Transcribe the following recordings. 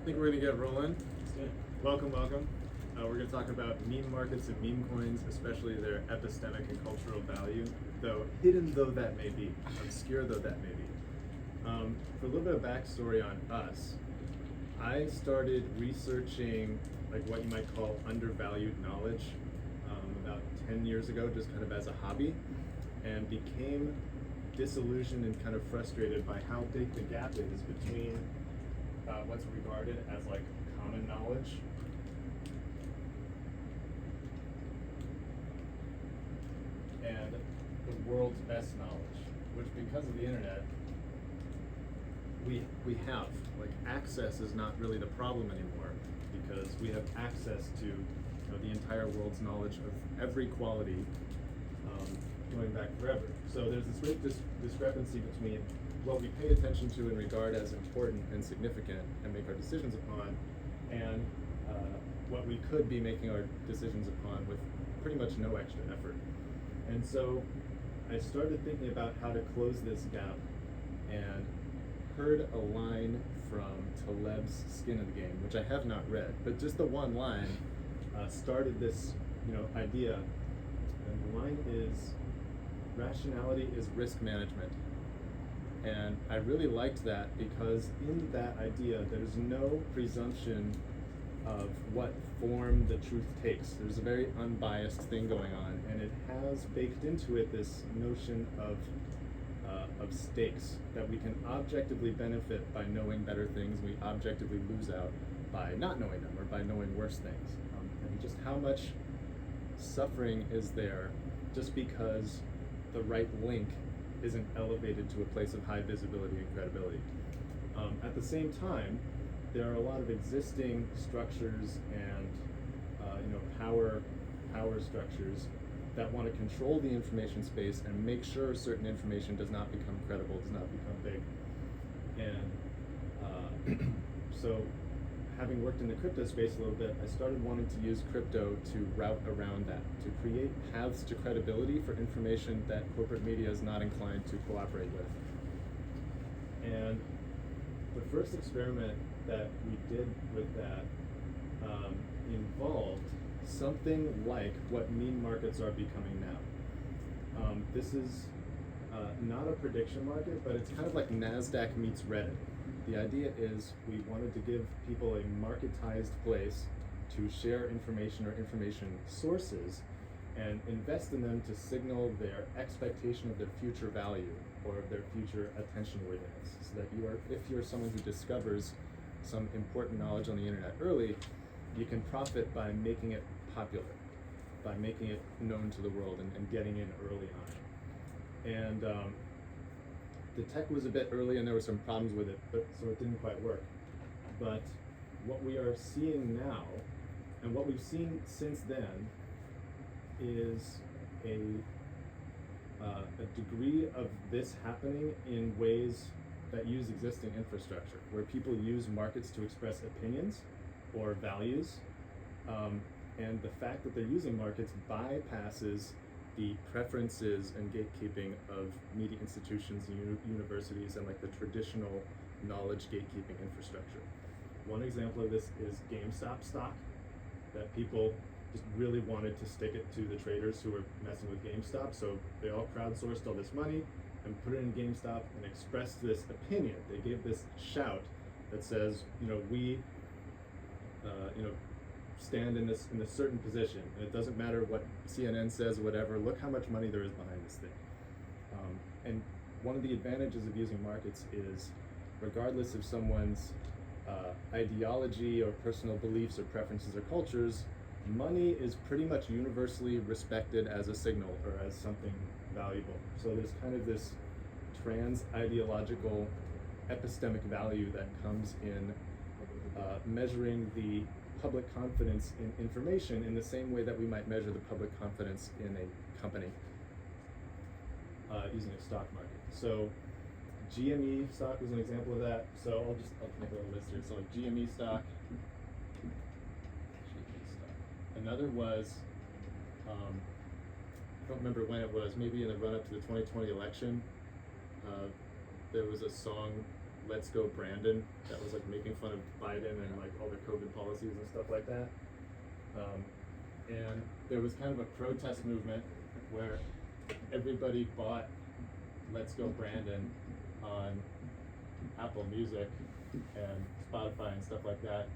think we're gonna get rolling. Welcome. We're gonna talk about meme markets and meme coins, especially their epistemic and cultural value, though hidden though that may be, obscure though that may be. For a little bit of backstory on us, I started researching like what you might call undervalued knowledge about 10 years ago, just kind of as a hobby, and became disillusioned and kind of frustrated by how big the gap is between what's regarded as like common knowledge and the world's best knowledge, which because of the internet we have. Like, access is not really the problem anymore because we have access to the entire world's knowledge of every quality going back forever. So there's this great discrepancy between what we pay attention to and regard as important and significant and make our decisions upon, and what we could be making our decisions upon with pretty much no extra effort. And so I started thinking about how to close this gap and heard a line from Taleb's Skin in the Game, which I have not read, but just the one line started this idea. And the line is, rationality is risk management. And I really liked that because in that idea there's no presumption of what form the truth takes. There's a very unbiased thing going on, and it has baked into it this notion of stakes, that we can objectively benefit by knowing better things, we objectively lose out by not knowing them or by knowing worse things. And just how much suffering is there just because the right link isn't elevated to a place of high visibility and credibility. At the same time, there are a lot of existing structures and power structures that want to control the information space and make sure certain information does not become credible, does not become big. And so, having worked in the crypto space a little bit, I started wanting to use crypto to route around that, to create paths to credibility for information that corporate media is not inclined to cooperate with. And the first experiment that we did with that involved something like what meme markets are becoming now. This is not a prediction market, but it's kind of like NASDAQ meets Reddit. The idea is we wanted to give people a marketized place to share information or information sources and invest in them to signal their expectation of their future value or of their future attention worthiness. So that if you're someone who discovers some important knowledge on the internet early, you can profit by making it popular, by making it known to the world and getting in early on. And the tech was a bit early and there were some problems with it, so it didn't quite work. But what we are seeing now, and what we've seen since then, is a degree of this happening in ways that use existing infrastructure, where people use markets to express opinions or values, and the fact that they're using markets bypasses the preferences and gatekeeping of media institutions and universities and like the traditional knowledge gatekeeping infrastructure. One example of this is GameStop stock, that people just really wanted to stick it to the traders who were messing with GameStop, so they all crowdsourced all this money and put it in GameStop and expressed this opinion. They gave this shout that says, we stand in a certain position, and it doesn't matter what CNN says or whatever, look how much money there is behind this thing. And one of the advantages of using markets is, regardless of someone's ideology or personal beliefs or preferences or cultures, money is pretty much universally respected as a signal or as something valuable. So there's kind of this trans-ideological epistemic value that comes in measuring the public confidence in information in the same way that we might measure the public confidence in a company using a stock market. So GME stock was an example of that. So I'll make a little list here. So like GME stock. Another was, I don't remember when it was, maybe in the run-up to the 2020 election, there was a song Let's Go Brandon, that was like making fun of Biden and like all their COVID policies and stuff like that. And there was kind of a protest movement where everybody bought Let's Go Brandon on Apple Music and Spotify and stuff like that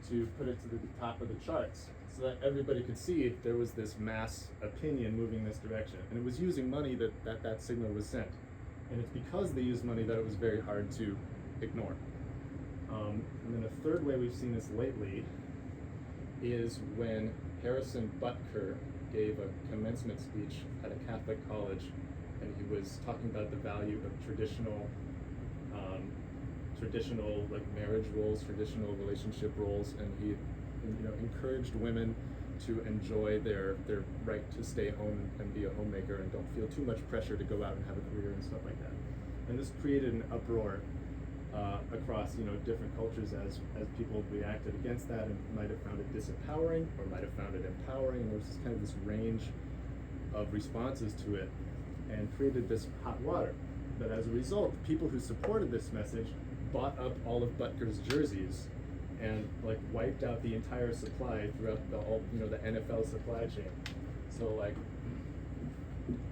to put it to the top of the charts so that everybody could see there was this mass opinion moving this direction. And it was using money that signal was sent. And it's because they used money that it was very hard to ignore. And then a third way we've seen this lately is when Harrison Butker gave a commencement speech at a Catholic college, and he was talking about the value of traditional like marriage roles, traditional relationship roles, and he encouraged women to enjoy their right to stay home and be a homemaker and don't feel too much pressure to go out and have a career and stuff like that. And this created an uproar across different cultures as people reacted against that and might have found it disempowering or might have found it empowering. And there was kind of this range of responses to it and created this hot water. But as a result, people who supported this message bought up all of Butker's jerseys and like wiped out the entire supply throughout the NFL supply chain. So like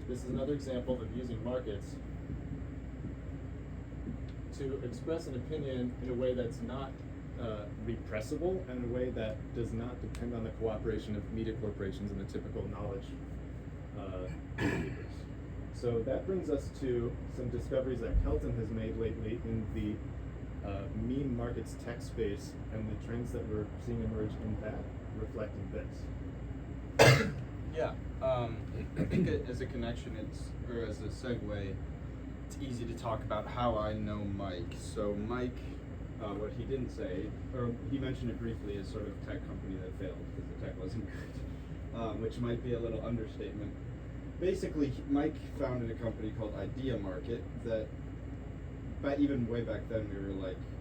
this is another example of using markets to express an opinion in a way that's not repressible and in a way that does not depend on the cooperation of media corporations and the typical knowledge gatekeepers. So that brings us to some discoveries that Kelton has made lately in the meme markets tech space and the trends that we're seeing emerge in that reflecting this. Yeah, I think as a connection, or as a segue, it's easy to talk about how I know Mike. So Mike, what he didn't say, or he mentioned it briefly, is sort of a tech company that failed because the tech wasn't good, which might be a little understatement. Basically, Mike founded a company called Idea Market that, but even way back then,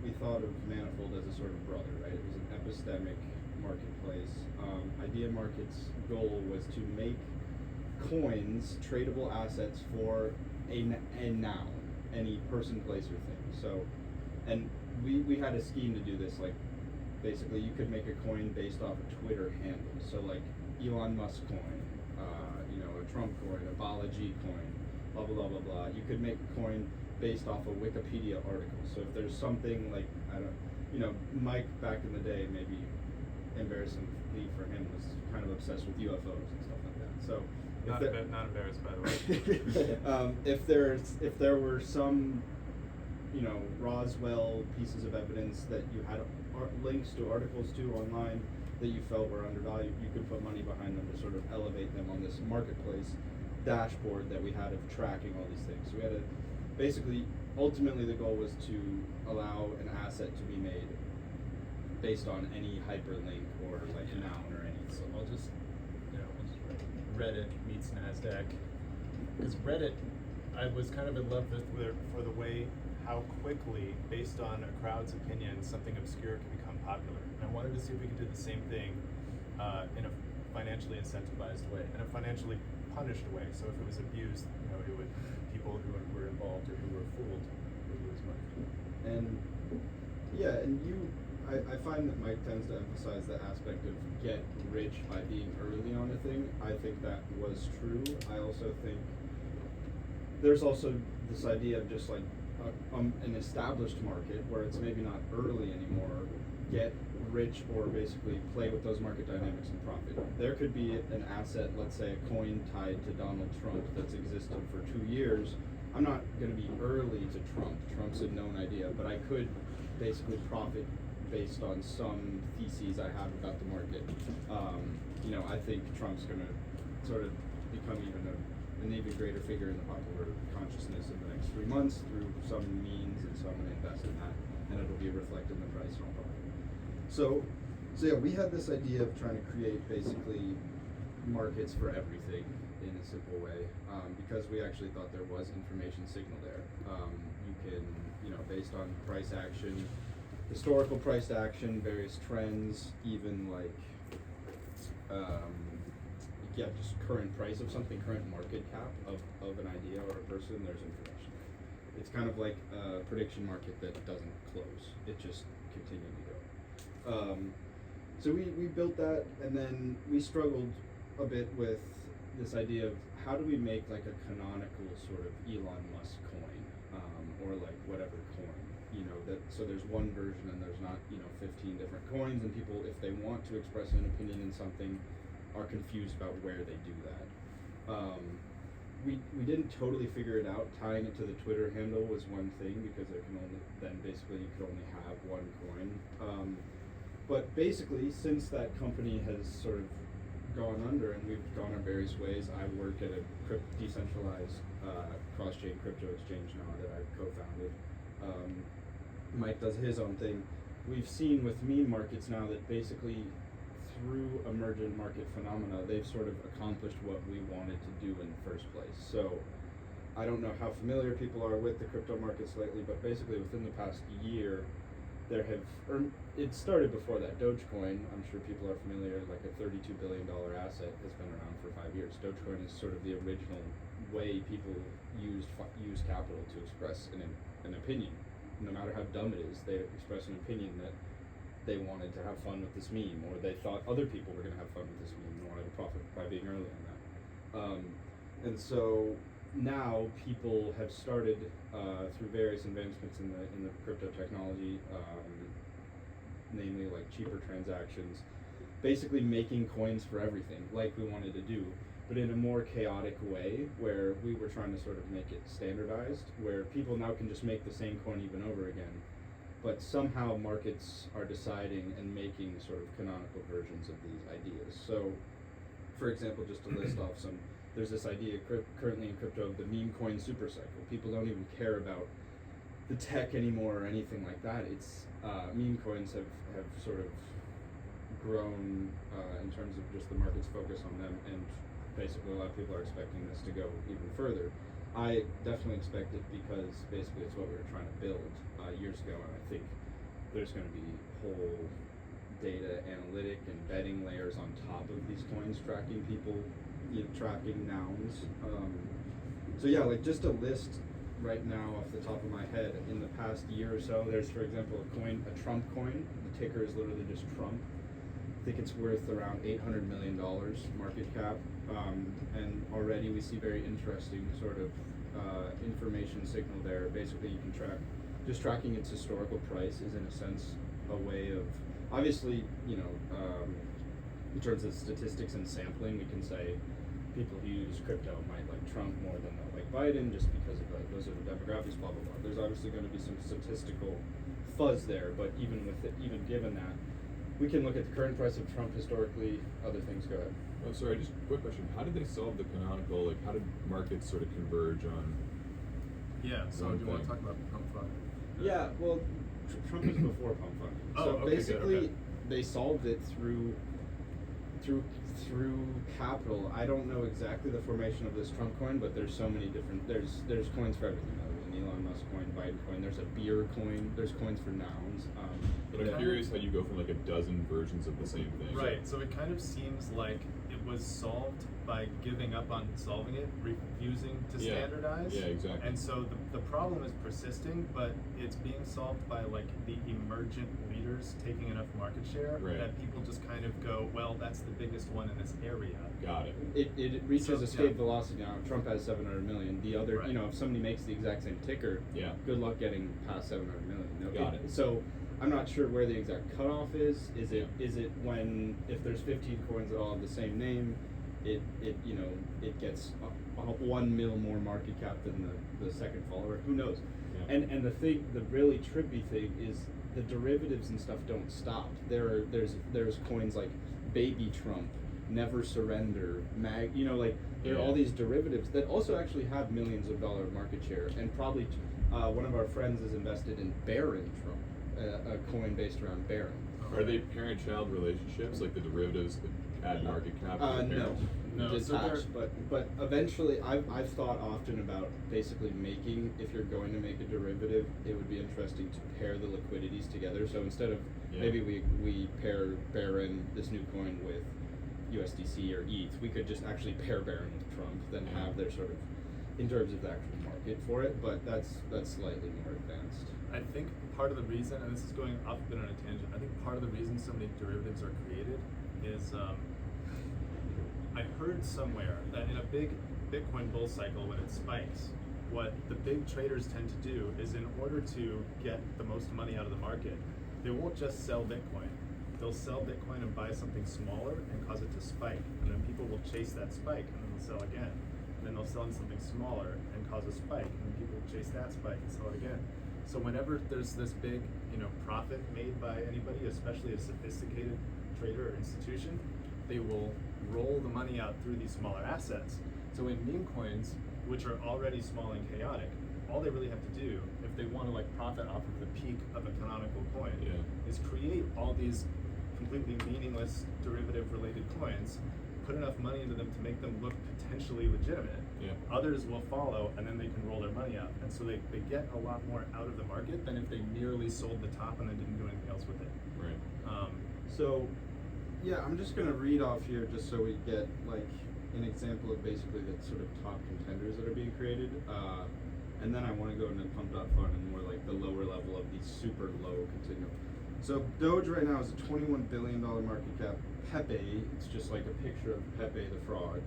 we thought of Manifold as a sort of brother, right? It was an epistemic marketplace. Idea Market's goal was to make coins tradable assets for a noun, any person, place, or thing. So, and we had a scheme to do this. Like, basically, you could make a coin based off a Twitter handle. So, like Elon Musk coin, a Trump coin, a Balaji coin, blah blah blah blah blah. You could make a coin based off a Wikipedia article. So if there's something like, Mike back in the day, maybe embarrassingly for him, was kind of obsessed with UFOs and stuff like that. So not embarrassed, by the way. If there were some, Roswell pieces of evidence that you had links to articles to online that you felt were undervalued, you could put money behind them to sort of elevate them on this marketplace dashboard that we had of tracking all these things. So we had a basically, ultimately the goal was to allow an asset to be made based on any hyperlink or like a noun or anything. So I'll just write Reddit meets NASDAQ. Because Reddit, I was kind of in love with for the way how quickly, based on a crowd's opinion, something obscure can become popular. And I wanted to see if we could do the same thing in a financially incentivized way, in a financially punished way. So if it was abused, it would people who were involved or who were fooled would lose money. And yeah, and I find that Mike tends to emphasize the aspect of get rich by being early on a thing. I think that was true. I also think there's also this idea of just like an established market where it's maybe not early anymore, get rich or basically play with those market dynamics and profit. There could be an asset, let's say a coin tied to Donald Trump that's existed for 2 years. I'm not going to be early to Trump. Trump's a known idea, but I could basically profit based on some theses I have about the market. I think Trump's going to sort of become an even greater figure in the popular consciousness in the next 3 months through some means, and so I'm going to invest in that, and it'll be reflected in the price and all that. So yeah, we had this idea of trying to create basically markets for everything in a simple way, because we actually thought there was information signal there. You can, based on price action, historical price action, various trends, even like, just current price of something, current market cap of an idea or a person, there's information there. It's kind of like a prediction market that doesn't close. It just continued to go. So we built that, and then we struggled a bit with this idea of how do we make like a canonical sort of Elon Musk coin, or like whatever coin, you know, that so there's one version and there's not, you know, 15 different coins, and people, if they want to express an opinion in something, are confused about where they do that. We didn't totally figure it out. Tying it to the Twitter handle was one thing, because there can only, then basically you could only have one coin. But basically, since that company has sort of gone under and we've gone our various ways, I work at a decentralized cross-chain crypto exchange now that I've co-founded. Mike does his own thing. We've seen with meme markets now that basically through emergent market phenomena, they've sort of accomplished what we wanted to do in the first place. So I don't know how familiar people are with the crypto markets lately, but basically within the past year, there have, it started before that. Dogecoin, I'm sure people are familiar, like a $32 billion asset, has been around for 5 years. Dogecoin is sort of the original way people use capital to express an opinion. No matter how dumb it is, they express an opinion that they wanted to have fun with this meme, or they thought other people were going to have fun with this meme and wanted to profit by being early on that. And so now people have started through various advancements in the crypto technology, namely like cheaper transactions, basically making coins for everything, like we wanted to do, but in a more chaotic way, where we were trying to sort of make it standardized, where people now can just make the same coin even over again, but somehow markets are deciding and making sort of canonical versions of these ideas. So, for example, just to list off some, there's this idea currently in crypto of the Memecoin supercycle. People don't even care about the tech anymore or anything like that. It's Memecoins have sort of grown in terms of just the market's focus on them, and basically a lot of people are expecting this to go even further. I definitely expect it, because basically it's what we were trying to build years ago, and I think there's going to be whole data analytic and betting layers on top of these coins, tracking people, tracking nouns. So yeah, like just a list right now off the top of my head, in the past year or so, there's, for example, a Trump coin. The ticker is literally just Trump. I think it's worth around $800 million market cap, and already we see very interesting sort of information signal there. Basically, you can track, just tracking its historical price is in a sense a way of, obviously, you know, in terms of statistics and sampling, we can say people who use crypto might like Trump more than they'll like Biden, just because of those are the demographics, blah blah blah. There's obviously going to be some statistical fuzz there, but even with it, even given that, we can look at the current price of Trump historically, other things. Go ahead. Oh, sorry, just a quick question. How did they solve the canonical, like how did markets sort of converge on? Yeah, so do you want to talk about pump fund? Yeah, well, Trump is before pump fund. Oh, so okay, basically, good, okay. They solved it through capital. I don't know exactly the formation of this Trump coin, but there's so many different, there's coins for everything. There's an Elon Musk coin, Biden coin, there's a beer coin, there's coins for nouns. But I'm curious how you go from like a dozen versions of the same thing. Right, so it kind of seems like it was solved by giving up on solving it, refusing to standardize. Yeah, exactly. And so the problem is persisting, but it's being solved by like the emergent leaders taking enough market share that people just kind of go, well, that's the biggest one in this area. Got it. It reaches escape velocity now. Trump has 700 million. The other, you know, if somebody makes the exact same ticker, good luck getting past 700 million. No, Got it. So I'm not sure where the exact cutoff is. Is it when, if there's 15 coins that all have the same name, it you know, it gets 1 mil more market cap than the second follower? Who knows? Yeah. And the really trippy thing is the derivatives and stuff don't stop. There's coins like Baby Trump, Never Surrender, you know, like there are all these derivatives that also actually have millions of dollar market share, and probably one of our friends is invested in Barron Trump, a coin based around Barron. Are they parent-child relationships, like the derivatives that add market cap to the parents? No, detached, but eventually I've thought often about basically making, if you're going to make a derivative, it would be interesting to pair the liquidities together. So instead of maybe we pair Barron, this new coin, with USDC or ETH, we could just actually pair Barron with Trump, then have their sort of in terms of the actual market for it, but that's slightly more advanced. I think part of the reason, and this is going off a bit on a tangent, I think part of the reason so many derivatives are created is I heard somewhere that in a big Bitcoin bull cycle, when it spikes, what the big traders tend to do is, in order to get the most money out of the market, they won't just sell Bitcoin. They'll sell Bitcoin and buy something smaller and cause it to spike, and then people will chase that spike and then they'll sell again. And then they'll sell in something smaller and cause a spike, and then people will chase that spike and sell it again. So whenever there's this big, profit made by anybody, especially a sophisticated trader or institution, they will roll the money out through these smaller assets. So in meme coins, which are already small and chaotic, all they really have to do, if they want to profit off of the peak of a canonical coin, is create all these completely meaningless derivative related coins, put enough money into them to make them look potentially legitimate. Others will follow, and then they can roll their money out. And so they get a lot more out of the market than if they merely sold the top and then didn't do anything else with it. Right. So, yeah, I'm just gonna read off here just so we get an example of basically the sort of top contenders that are being created. And then I want to go into pump.fun and more the lower level of the super low continuum. So Doge right now is a $21 billion market cap. Pepe, it's just like a picture of Pepe the frog,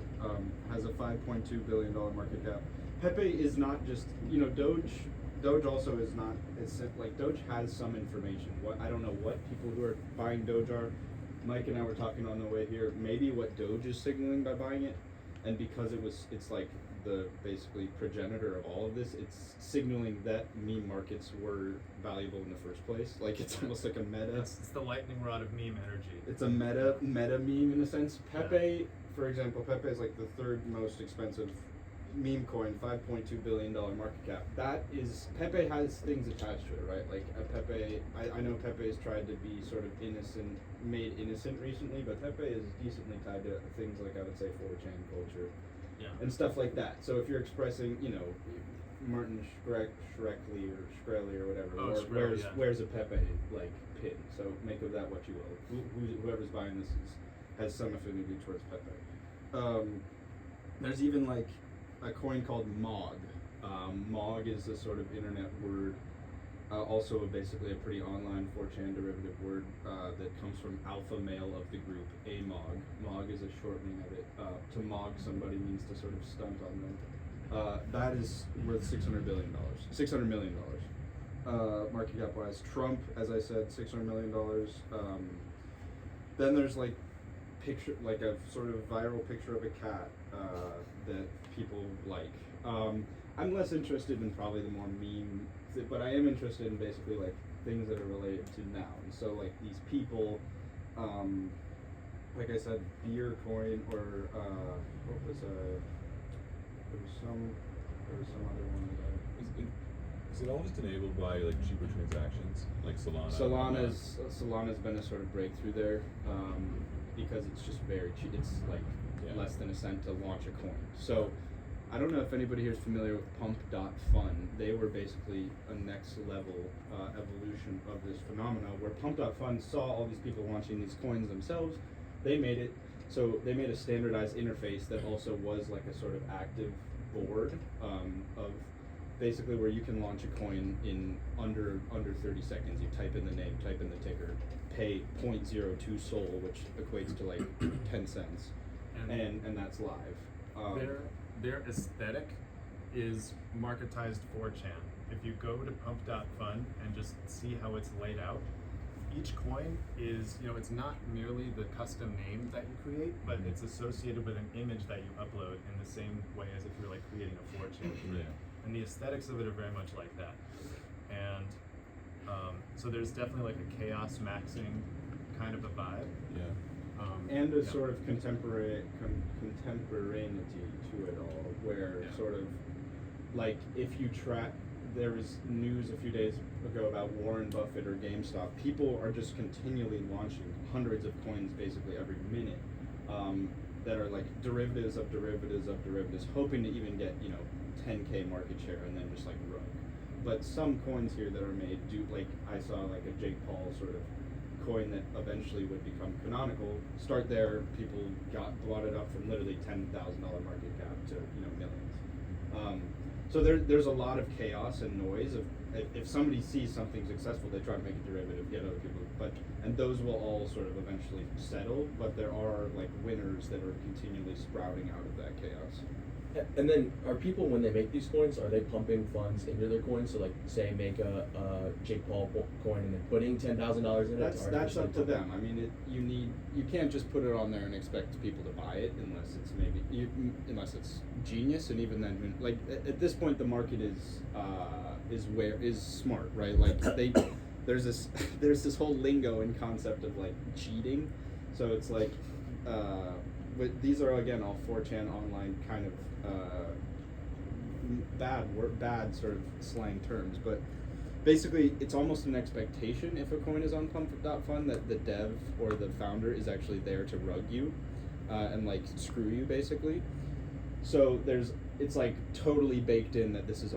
has a $5.2 billion market cap. Pepe is not just, Doge also is not, Doge has some information. I don't know what people who are buying Doge are. Mike and I were talking on the way here, maybe what Doge is signaling by buying it, and because it's the basically progenitor of all of this, it's signaling that meme markets were valuable in the first place. It's almost like a meta. It's the lightning rod of meme energy. It's a meta meme in a sense. Pepe, for example, Pepe is the third most expensive meme coin, $5.2 billion market cap. Pepe has things attached to it, right? Pepe, I know Pepe has tried to be sort of made innocent recently, but Pepe is decently tied to things I would say 4chan culture. And stuff like that. So if you're expressing, Martin Shkreli or whatever, wears a Pepe pin. So make of that what you will. Whoever's buying this has some affinity towards Pepe. There's even a coin called Mog. Mog is a sort of internet word, also basically a pretty online 4chan derivative word that comes from alpha male of the group, AMOG. Mog is a shortening of it. To mog somebody means to sort of stunt on them. That is worth $600 million. Market cap wise. Trump, as I said, $600 million. Then there's a sort of viral picture of a cat that people like. I'm less interested in probably the more meme, but I am interested in basically things that are related to now. And so these people, like I said, beer coin or what was there was some other one. Is it all just enabled by cheaper transactions like Solana? Solana's been a sort of breakthrough there because it's just very cheap. It's less than a cent to launch a coin. So I don't know if anybody here is familiar with pump.fun. They were basically a next level evolution of this phenomena where pump.fun saw all these people launching these coins themselves. They made it, so they made a standardized interface that also was a sort of active board of basically where you can launch a coin in under 30 seconds. You type in the name, type in the ticker, pay 0.02 Sol, which equates to 10 cents, and that's live. Their aesthetic is marketized 4chan. If you go to pump.fun and just see how it's laid out, each coin is, it's not merely the custom name that you create, but it's associated with an image that you upload in the same way as if you're creating a 4chan. And the aesthetics of it are very much like that. And so there's definitely a chaos maxing kind of a vibe. And a sort of contemporaneity to it all, where sort of if you track, there was news a few days ago about Warren Buffett or GameStop. People are just continually launching hundreds of coins basically every minute that are derivatives of derivatives of derivatives, hoping to even get 10K market share and then just rug. But some coins here that are made do I saw a Jake Paul sort of coin that eventually would become canonical. Start there, people bought it up from literally $10,000 market cap to millions. So there's a lot of chaos and noise. If somebody sees something successful, they try to make a derivative, get other people, and those will all sort of eventually settle. But there are like winners that are continually sprouting out of that chaos. And then, are people, when they make these coins, are they pumping funds into their coins? So, like, say, make a Jake Paul coin and then putting $10,000 in it? That's up to them. I mean, you can't just put it on there and expect people to buy it unless it's genius. And even then, like at this point, the market is smart, right? Like there's this whole lingo and concept of like cheating. So it's like, but these are again all 4chan online kind of bad sort of slang terms, but basically it's almost an expectation if a coin is on pump.fun that the dev or the founder is actually there to rug you and like screw you basically. So it's like totally baked in that this is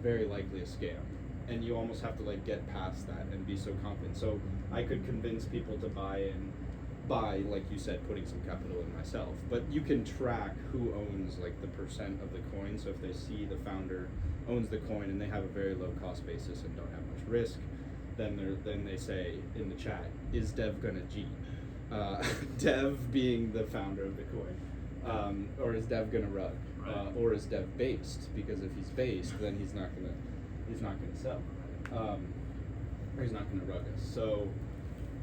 very likely a scam, and you almost have to like get past that and be so confident. So I could convince people to buy, like you said, putting some capital in myself. But you can track who owns like the percent of the coin. So if they see the founder owns the coin and they have a very low cost basis and don't have much risk, then they say in the chat, is Dev gonna cheat? Dev being the founder of the coin, or is Dev gonna rug, or is Dev based? Because if he's based, then he's not gonna sell, or he's not gonna rug us. So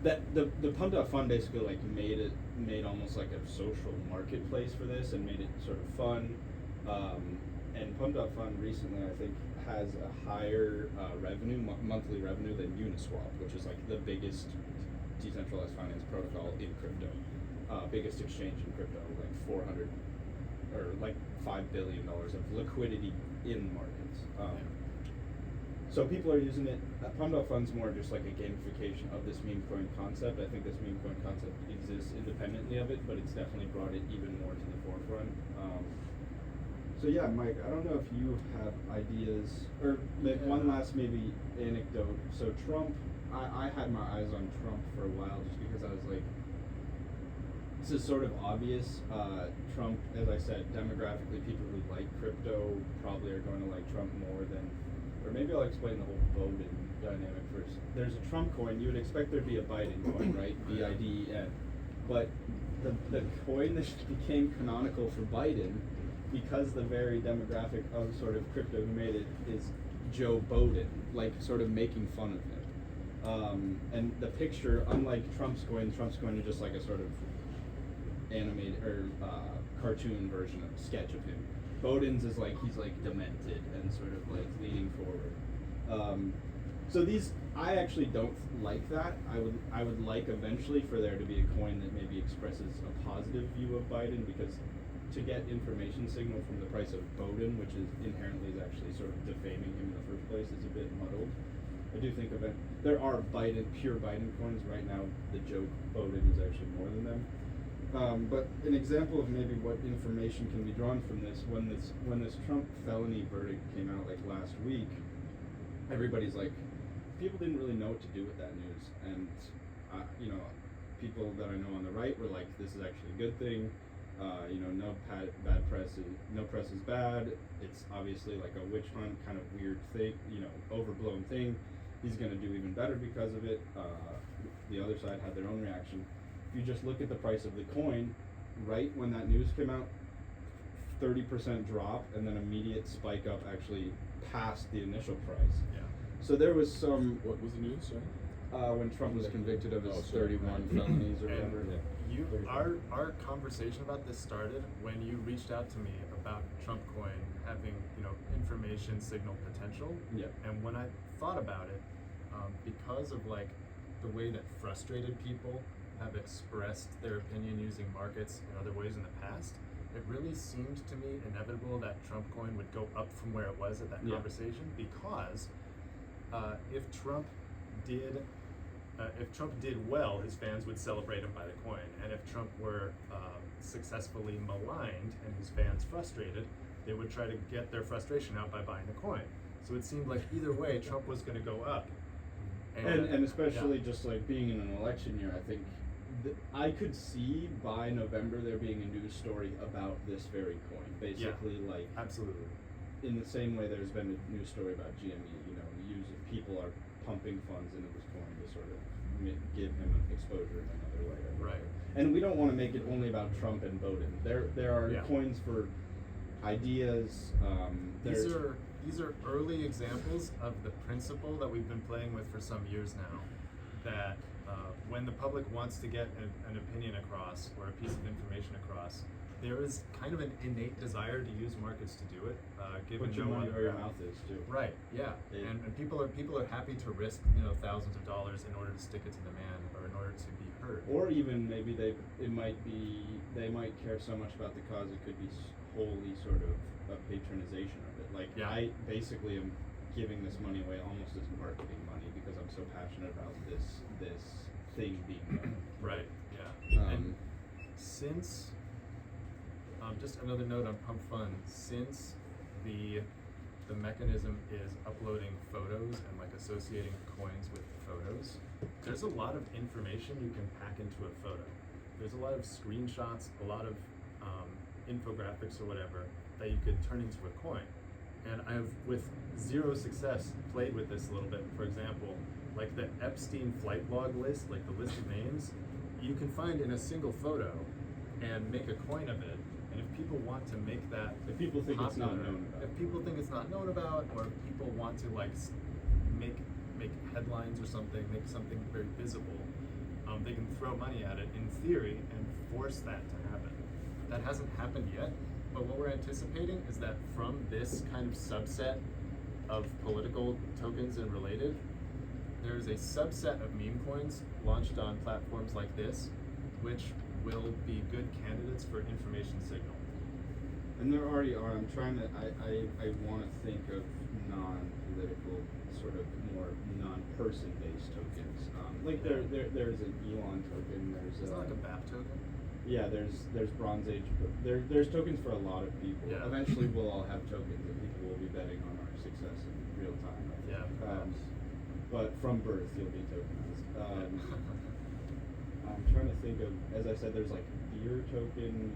that the Pump.Fun basically like made almost like a social marketplace for this and made it sort of fun. And Pump.Fun recently, I think, has a higher monthly revenue than Uniswap, which is like the biggest decentralized finance protocol in crypto, biggest exchange in crypto, like 400 or like $5 billion of liquidity in markets. So people are using it. Pum.Fun's more just like a gamification of this meme coin concept. I think this meme coin concept exists independently of it, but it's definitely brought it even more to the forefront. So yeah, Mike, I don't know if you have ideas, or one last maybe anecdote. So Trump, I had my eyes on Trump for a while just because I was like, this is sort of obvious. Trump, as I said, demographically, people who like crypto probably are going to like Trump more than, or maybe I'll explain the whole Biden dynamic first. There's a Trump coin. You would expect there'd be a Biden coin, right? BIDEN. But the coin that became canonical for Biden, because the very demographic of sort of crypto who made it is Joe Biden, like sort of making fun of him. And the picture, unlike Trump's coin is just like a sort of animated or cartoon version of sketch of him. Boden's is like he's like demented and sort of like leaning forward. So these, I actually don't like that. I would like eventually for there to be a coin that maybe expresses a positive view of Biden, because to get information signal from the price of Boden, which is inherently is actually sort of defaming him in the first place, is a bit muddled. I do think there are pure Biden coins right now. The joke Boden is actually more than them. But an example of maybe what information can be drawn from this, when this Trump felony verdict came out like last week, everybody's like, people didn't really know what to do with that news, and people that I know on the right were like, this is actually a good thing. No bad press is bad. It's obviously like a witch hunt kind of weird thing, overblown thing. He's gonna do even better because of it. The other side had their own reaction. If you just look at the price of the coin, right when that news came out, 30% drop and then immediate spike up, actually past the initial price. Yeah. So there was some. What was the news, sorry? When Trump was convicted of his 31 felonies or whatever. Our conversation about this started when you reached out to me about Trump coin having, information signal potential. Yeah. And when I thought about it, because of like the way that frustrated people have expressed their opinion using markets in other ways in the past, it really seemed to me inevitable that Trump coin would go up from where it was at that conversation, because if Trump did well, his fans would celebrate him by the coin, and if Trump were successfully maligned and his fans frustrated, they would try to get their frustration out by buying the coin. So it seemed like either way, Trump was going to go up. And especially just like being in an election year, I think I could see by November there being a news story about this very coin. Basically, like Absolutely. in the same way there's been a news story about GME. You know, people are pumping funds into this coin to sort of give him exposure in another way. Or Right. whatever. And we don't want to make it only about Trump and Biden. There are Yeah. coins for ideas. These are early examples of the principle that we've been playing with for some years now. That when the public wants to get an opinion across or a piece of information across, there is kind of an innate desire to use markets to do it. Given Put your no money other where your route. mouth is too. Right. Yeah. It- And people are happy to risk thousands of dollars in order to stick it to the man or in order to be heard. Or even maybe they might care so much about the cause it could be wholly sort of a patronization of it. Like Yeah. I basically am giving this money away almost as marketing money because I'm so passionate about this thing being done. Right. Yeah. And Um, since just another note on Pump Fund, since the mechanism is uploading photos and like associating coins with photos, there's a lot of information you can pack into a photo. There's a lot of screenshots, a lot of infographics or whatever that you could turn into a coin. And I have, with zero success, played with this a little bit. For example, like the Epstein flight log list, like the list of names, you can find in a single photo and make a coin of it. And if people want to make that If people think it's not popular, known about. if people think it's not known about, or if people want to like make headlines or something, make something very visible, they can throw money at it in theory and force that to happen. That hasn't happened yet, but what we're anticipating is that from this kind of subset of political tokens and related, there's a subset of meme coins launched on platforms like this, which will be good candidates for information signal. And there already are. I'm trying to. I want to think of non-political, sort of more non-person-based tokens. Like there's an Elon token. There's Is that like a BAP token? Yeah, there's Bronze Age. There's tokens for a lot of people. Yeah. Eventually, we'll all have tokens, and people will be betting on our success in real time. I think. Yeah, perhaps. But from birth, you'll be tokenized. I'm trying to think of, as I said, there's like beer token.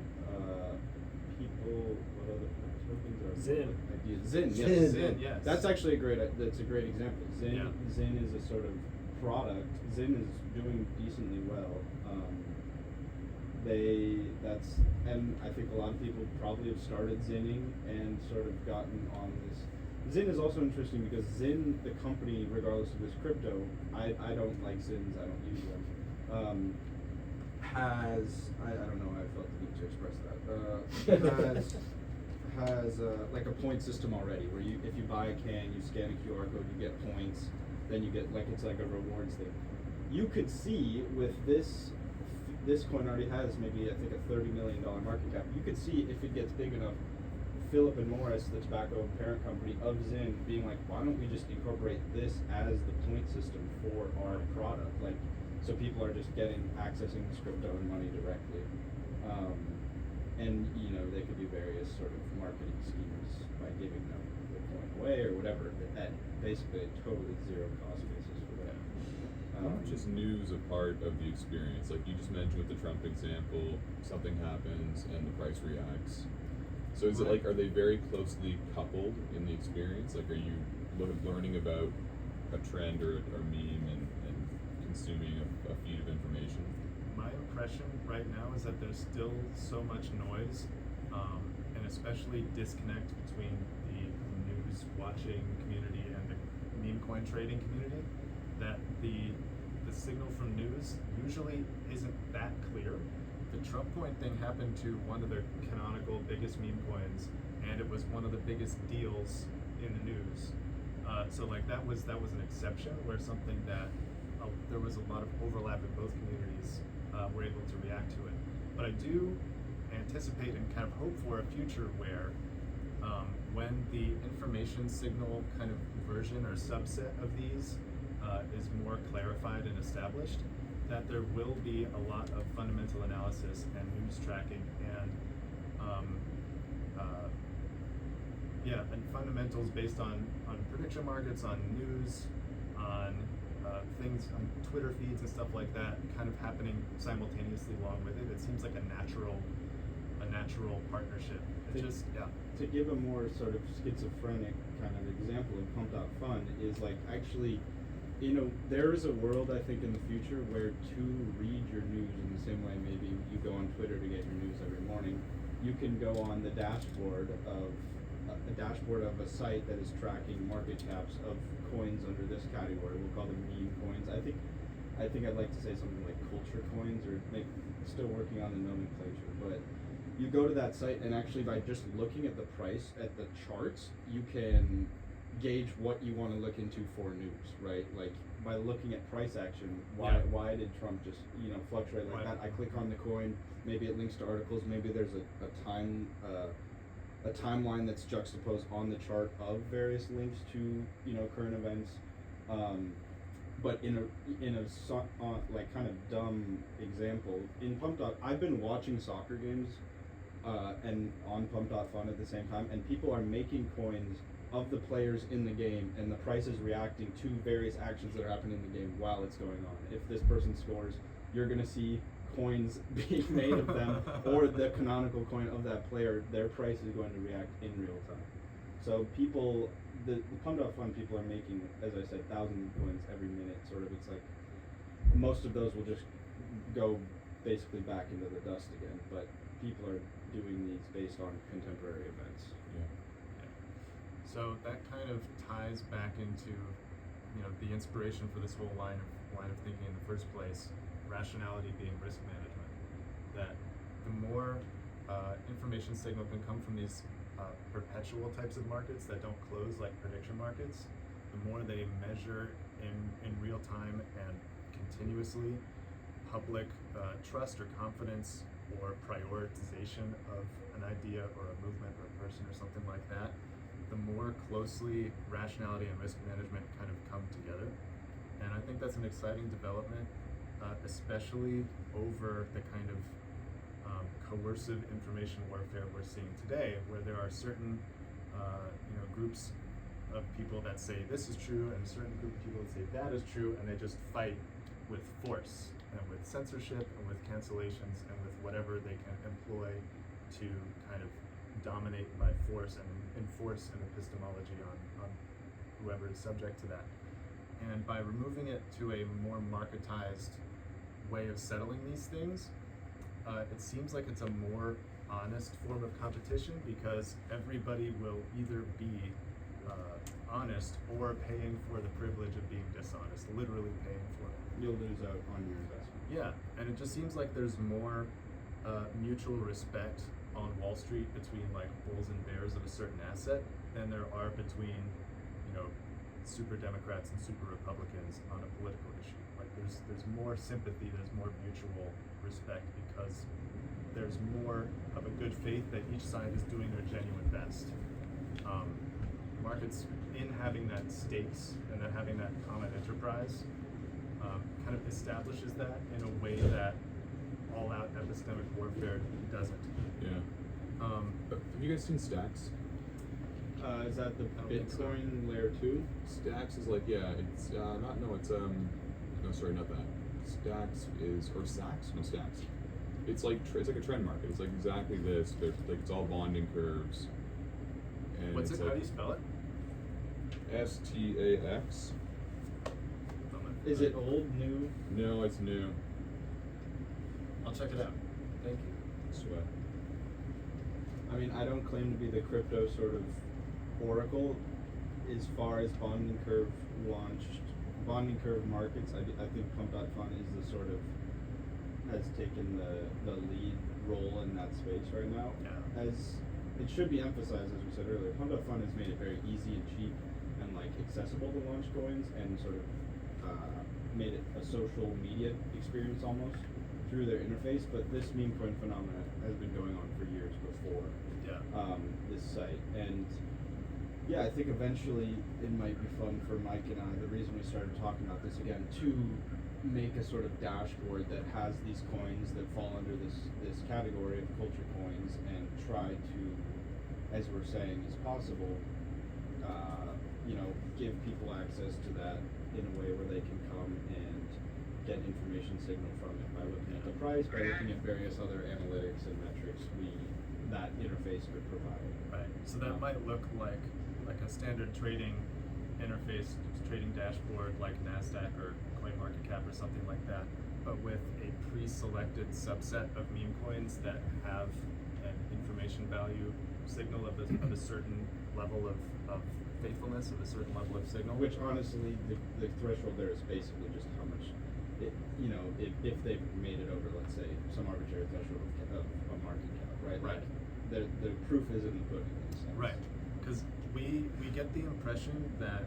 What other tokens are? Zin. Ideas? Zin. Yes. Zin. Zin, yes. That's actually that's a great example. Zin. Yeah. Zin is a sort of product. Zin is doing decently well. And I think a lot of people probably have started Zinning and sort of gotten on this. Zin is also interesting because Zin, the company, regardless of this crypto, I don't like Zins, I don't use them. I don't know how I felt the need to express that. Has like a point system already where if you buy a can, you scan a QR code, you get points, then you get it's like a rewards thing. You could see with this coin already has maybe I think a $30 million market cap. You could see if it gets big enough, Philip and Morris, the tobacco parent company of Zin, being like, why don't we just incorporate this as the point system for our product? Like, so people are just accessing this crypto and money directly. And they could do various sort of marketing schemes by giving them the coin away or whatever at basically a totally zero cost basis for them. How much is news a part of the experience? Like you just mentioned with the Trump example, something happens and the price reacts. So is it like, are they very closely coupled in the experience? Like are you learning about a trend or a meme and consuming a feed of information? My impression right now is that there's still so much noise, and especially disconnect between the news watching community and the meme coin trading community, that the signal from news usually isn't that clear. The Trump coin thing happened to one of the canonical biggest meme coins, and it was one of the biggest deals in the news. So like that was an exception where something that there was a lot of overlap in both communities were able to react to it. But I do anticipate and kind of hope for a future where when the information signal kind of version or subset of these is more clarified and established, that there will be a lot of fundamental analysis and news tracking and and fundamentals based on prediction markets, on news, on things on Twitter feeds and stuff like that kind of happening simultaneously along with it. It seems like a natural partnership. It just To give a more sort of schizophrenic kind of example of Pumped Out Fun is like actually, there is a world I think in the future where to read your news in the same way maybe you go on Twitter to get your news every morning, you can go on the dashboard of a site that is tracking market caps of coins under this category. We'll call them meme coins. I think I'd like to say something like culture coins, or still working on the nomenclature, but you go to that site and actually by just looking at the price at the charts, you can gauge what you want to look into for news, right? Like by looking at price action, why did Trump just fluctuate like that? I click on the coin, maybe it links to articles, maybe there's a timeline that's juxtaposed on the chart of various links to current events. But in a like kind of dumb example, in Pumped Out, I've been watching soccer games and on Pumped Out Fun at the same time, and people are making coins of the players in the game, and the price is reacting to various actions that are happening in the game while it's going on. If this person scores, you're gonna see coins being made of them, or the canonical coin of that player. Their price is going to react in real time. So people, the Pumped Out Fun people are making, as I said, thousands of coins every minute. Sort of, it's like most of those will just go basically back into the dust again. But people are doing these based on contemporary events. Yeah. So that kind of ties back into, the inspiration for this whole line of thinking in the first place, rationality being risk management. That the more information signal can come from these perpetual types of markets that don't close like prediction markets, the more they measure in real time and continuously public trust or confidence or prioritization of an idea or a movement or a person or something like that, the more closely rationality and risk management kind of come together. And I think that's an exciting development, especially over the kind of coercive information warfare we're seeing today, where there are certain groups of people that say this is true and a certain group of people that say that is true, and they just fight with force and with censorship and with cancellations and with whatever they can employ to kind of dominate by force and enforce an epistemology on whoever is subject to that. And by removing it to a more marketized way of settling these things, it seems like it's a more honest form of competition, because everybody will either be honest or paying for the privilege of being dishonest, literally paying for it. You'll lose out on your investment. Yeah, and it just seems like there's more mutual respect on Wall Street between like bulls and bears of a certain asset than there are between, super Democrats and super Republicans on a political issue. Like there's more sympathy, there's more mutual respect, because there's more of a good faith that each side is doing their genuine best. Markets, in having that stakes and then having that common enterprise, kind of establishes that in a way that all-out epistemic warfare doesn't. Yeah. Have you guys seen Stacks? Is that the I don't think so. Bitcoin layer 2? Stacks is like, it's no, sorry, not that. Stacks is, or Sacks? No, Stacks. It's like a trend market. It's like exactly this. They're like, it's all bonding curves. And What's it's it? like How do you spell it? STAX. Is it old, new? No, it's new. I'll check it out. Thank you. Sweat. I mean, I don't claim to be the crypto sort of oracle as far as bonding curve markets. I think Pumped Out Fun is the sort of has taken the lead role in that space right now. Yeah. As it should be emphasized, as we said earlier, Pumped Out Fun has made it very easy and cheap and like accessible to launch coins, and sort of made it a social media experience almost through their interface. But this meme coin phenomenon has been going on for years before this site. And yeah, I think eventually it might be fun for Mike and I, the reason we started talking about this again, to make a sort of dashboard that has these coins that fall under this category of culture coins, and try to, as we're saying, as possible, give people access to that in a way where they can come and get information signal from it by looking at the price, by looking at various other analytics and metrics that interface could provide. Right. So that might look like a standard trading interface, trading dashboard like NASDAQ or CoinMarketCap or something like that, but with a pre-selected subset of meme coins that have an information value signal of a certain level of faithfulness, of a certain level of signal. Which honestly, the threshold there is basically just how much, if they've made it over, let's say, some arbitrary threshold of market cap, right? Right. Like, the proof is in the pudding in a sense. Right. Because we get the impression that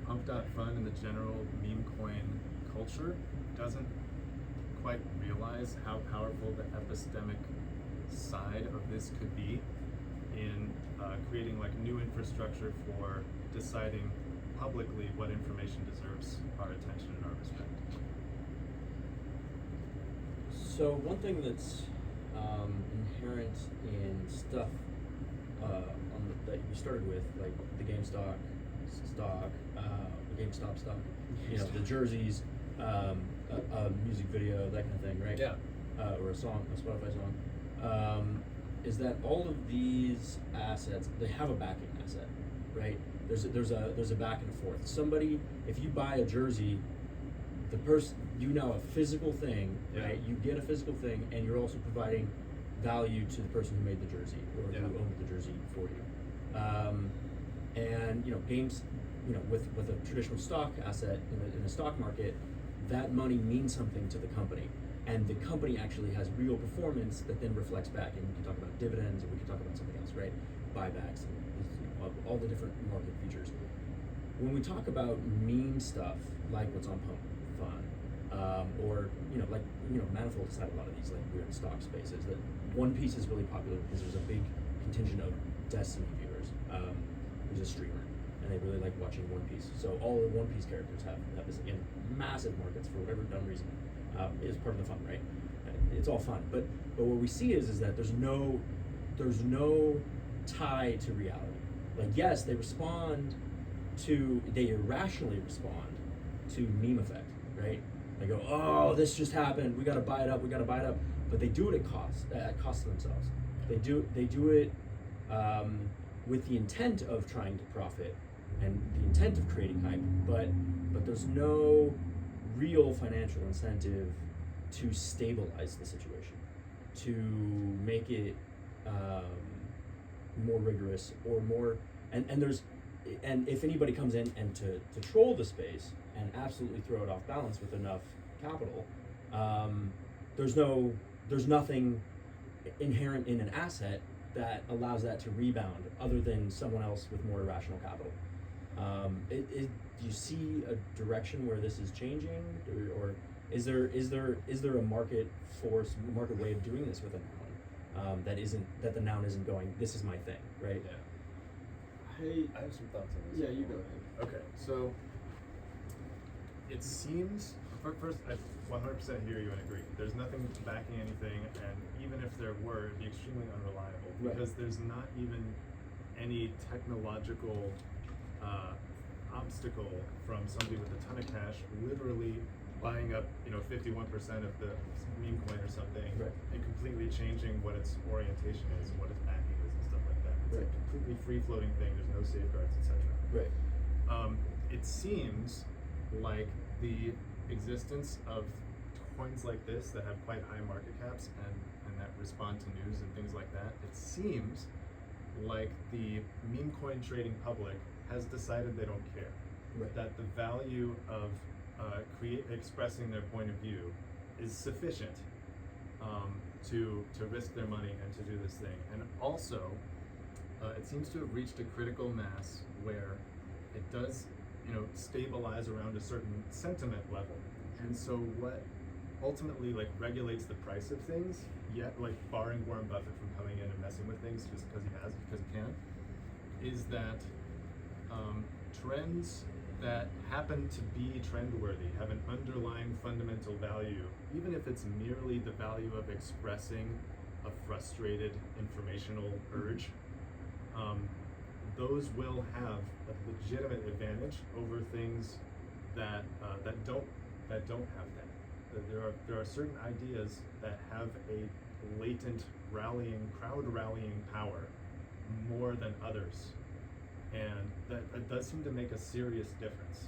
Pump.Fun and the general meme coin culture doesn't quite realize how powerful the epistemic side of this could be in creating like new infrastructure for deciding publicly what information deserves our attention and our respect. So one thing that's inherent in stuff that you started with, like the GameStop stock, the jerseys, a music video, that kind of thing, right? Yeah. Or a song, a Spotify song, is that all of these assets, they have a backing asset, right? There's a back and forth. Somebody, if you buy a jersey, the person, a physical thing, right? You get a physical thing, and you're also providing value to the person who made the jersey or who owned the jersey for you. And games, with a traditional stock asset in the stock market, that money means something to the company, and the company actually has real performance that then reflects back. And we can talk about dividends, and we can talk about something else, right? Buybacks, and all the different market features. When we talk about meme stuff, like what's on Pump Fun, or Manifold has had a lot of these like weird stock spaces. That One Piece is really popular because there's a big contingent of Destiny viewers who's a streamer, and they really like watching One Piece. So all the One Piece characters have this in massive markets for whatever dumb reason. Is part of the fun, right? It's all fun, but what we see is that there's no tie to reality. Like, yes, they irrationally respond to meme effect, right? They go, oh, this just happened, we gotta buy it up, but they do it at cost to themselves. They do it with the intent of trying to profit and the intent of creating hype, but there's no real financial incentive to stabilize the situation, to make it more rigorous or more, and if anybody comes in and to troll the space and absolutely throw it off balance with enough capital, there's nothing inherent in an asset that allows that to rebound other than someone else with more irrational capital. Do you see a direction where this is changing, or is there a market force, market way of doing this with a noun that the noun isn't going, this is my thing, right? Yeah. I have some thoughts on this. Yeah, you go ahead. Okay, so it seems, first, I 100% hear you and agree. There's nothing backing anything, and even if there were, it'd be extremely unreliable, because there's not even any technological obstacle from somebody with a ton of cash literally buying up 51% of the meme coin or something, and completely changing what its orientation is and what its backing is and stuff like that. It's a completely free-floating thing. There's no safeguards, etc. Right. It seems like the existence of coins like this that have quite high market caps and that respond to news and things like that, it seems like the meme coin trading public has decided they don't care. Right. That the value of expressing their point of view is sufficient to risk their money and to do this thing. And also, it seems to have reached a critical mass where it does, stabilize around a certain sentiment level. And so what ultimately regulates the price of things, yet barring Warren Buffett from coming in and messing with things just because he can, is that trends that happen to be trendworthy have an underlying fundamental value, even if it's merely the value of expressing a frustrated informational urge. Those will have a legitimate advantage over things that don't have that. There are certain ideas that have a latent crowd rallying power more than others, and that does seem to make a serious difference.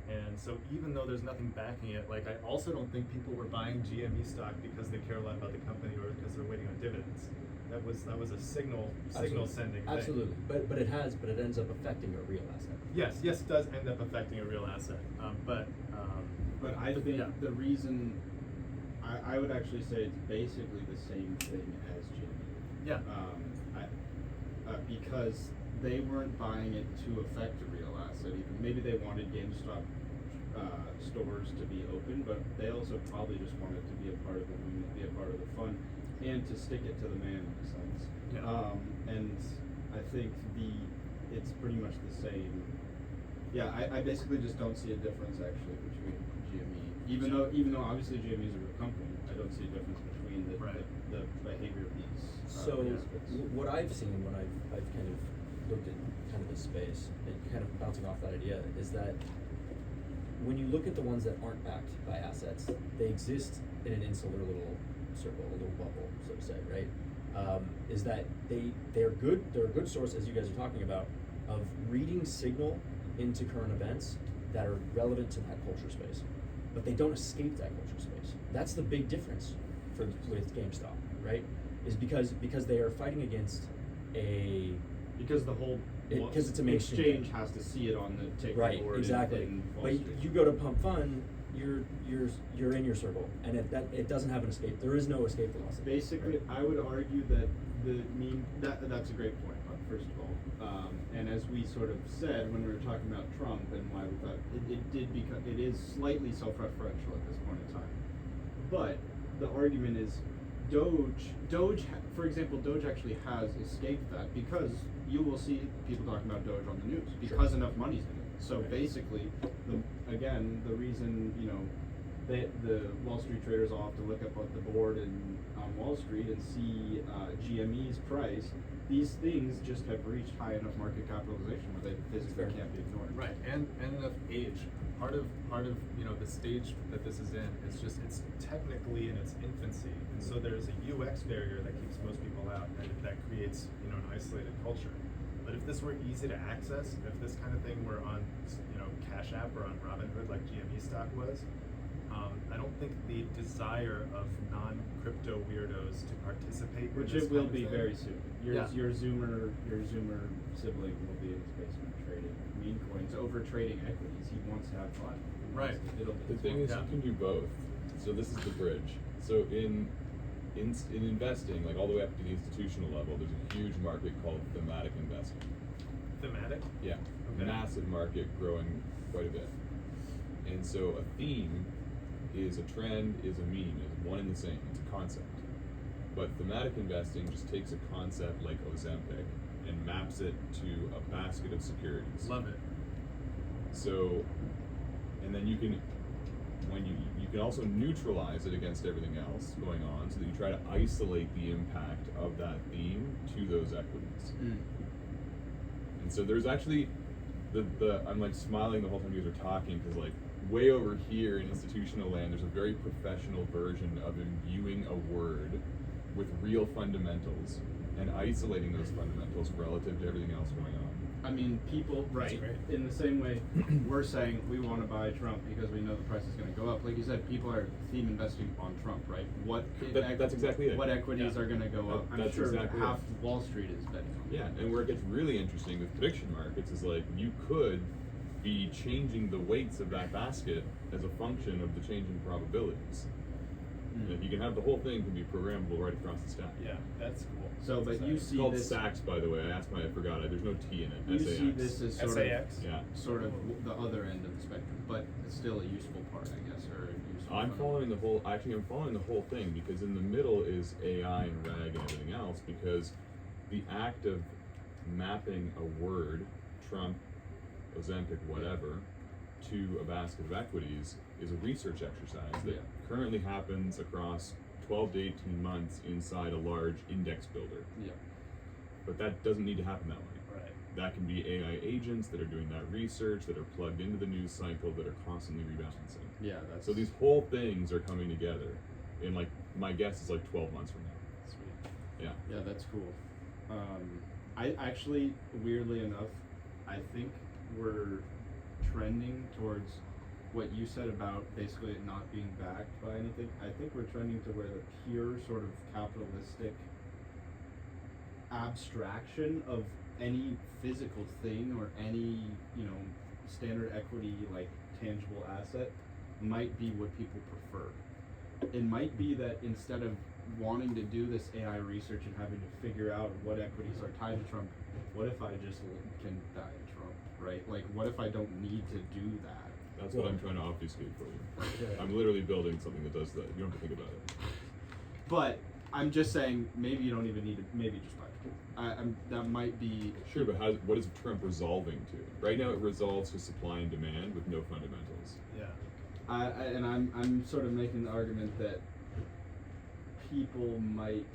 And so even though there's nothing backing it, like I also don't think people were buying GME stock because they care a lot about the company or because they're waiting on dividends. That was a signal sending thing. Absolutely, but it ends up affecting a real asset. Yes, it does end up affecting a real asset. But I think yeah. the reason I would actually say it's basically the same thing as GME. Yeah. Because they weren't buying it to affect a real asset. Even maybe they wanted GameStop stores to be open, but they also probably just wanted to be a part of the movement, be a part of the fun, and to stick it to the man in a sense. Yeah. And I think it's pretty much the same. Yeah, I basically just don't see a difference actually between GME. Even though obviously GME is a real company, I don't see a difference between the behavior of these. So aspects. what I've seen when I've kind of looked at kind of this space and kind of bouncing off that idea is that when you look at the ones that aren't backed by assets, they exist in an insular little circle, a little bubble, so to say, right? Is that they're a good source, as you guys are talking about, of reading signal into current events that are relevant to that culture space, but they don't escape that culture space. That's the big difference with GameStop, right? Is because they are fighting against because the whole because it's a mainstream exchange thing. has to see it on the ticket Right, board exactly. in Wall But Street. you go to Pump Fun, you're in your circle, and it doesn't have an escape. There is no escape velocity. Basically, right? I would argue that that's a great point. First of all, and as we sort of said when we were talking about Trump and why we thought it is slightly self-referential at this point in time. But the argument is, for example, Doge actually has escaped that because you will see people talking about Doge on the news because enough money's in it. So basically, the reason the Wall Street traders all have to look up at the board on Wall Street and see GME's price. These things just have reached high enough market capitalization where they physically can't be ignored. Right, and enough age. Part of the stage that this is in is just it's technically in its infancy, and so there's a UX barrier that keeps most people out, and that creates an isolated culture. But if this were easy to access, if this kind of thing were on Cash App or on Robinhood like GME stock was, I don't think the desire of non-crypto weirdos to participate, Which in this it will kind of be thing, very soon. Your Yeah. Zoomer sibling will be in his basement trading Memecoins, over trading equities. He wants to have fun. Right. The thing is, you can do both. So this is the bridge. So in investing, like all the way up to the institutional level, there's a huge market called thematic investing. Thematic. Yeah, Okay. massive market, growing quite a bit. And so a theme is a trend, is a meme, is one and the same. It's a concept. But thematic investing just takes a concept like Ozempic and maps it to a basket of securities. Love it. So, and then you can also neutralize it against everything else going on, so that you try to isolate the impact of that theme to those equities. And so there's actually I'm like smiling the whole time you guys are talking, because like way over here in institutional land, there's a very professional version of imbuing a word with real fundamentals and isolating those fundamentals relative to everything else going on. I mean, people, right, in the same way, we're saying we want to buy Trump because we know the price is going to go up. Like you said, people are theme investing on Trump, right? That's exactly it. What equities are going to go up? I'm That's sure exactly half it. Wall Street is betting on Yeah, that. and where it gets really interesting with prediction markets is like you could be changing the weights of that basket as a function of the changing probabilities. Like you can have the whole thing can be programmable right across the stack. Yeah, that's cool. So, but you It's see called this. SAX, by the way. I asked I forgot. There's no T in it. You SAX. see this as SAX? Yeah. sort of the other end of the spectrum, but it's still a useful part, I guess, or a useful. I'm fund. following the whole. Actually, I'm following the whole thing because in the middle is AI and RAG and everything else. Because the act of mapping a word, Trump, Ozempic, whatever, to a basket of equities is a research exercise that currently happens across 12 to 18 months inside a large index builder. Yeah. But that doesn't need to happen that way. Right. That can be AI agents that are doing that research, that are plugged into the news cycle, that are constantly rebalancing. Yeah, that's So these whole things are coming together in, like, my guess is like 12 months from now. Sweet. Yeah. Yeah, that's cool. I actually, weirdly enough, I think we're trending towards what you said about basically it not being backed by anything. I think we're trending to where the pure sort of capitalistic abstraction of any physical thing or any, standard equity, like tangible asset might be what people prefer. It might be that instead of wanting to do this AI research and having to figure out what equities are tied to Trump, what if I just can die in Trump, right? Like, what if I don't need to do that? That's what I'm trying to obfuscate for you. Yeah. I'm literally building something that does that. You don't have to think about it. But I'm just saying, maybe you don't even need to. Maybe just buy it. That might be. Sure, but what is Trump resolving to? Right now, it resolves to supply and demand with no fundamentals. Yeah. I'm sort of making the argument that people might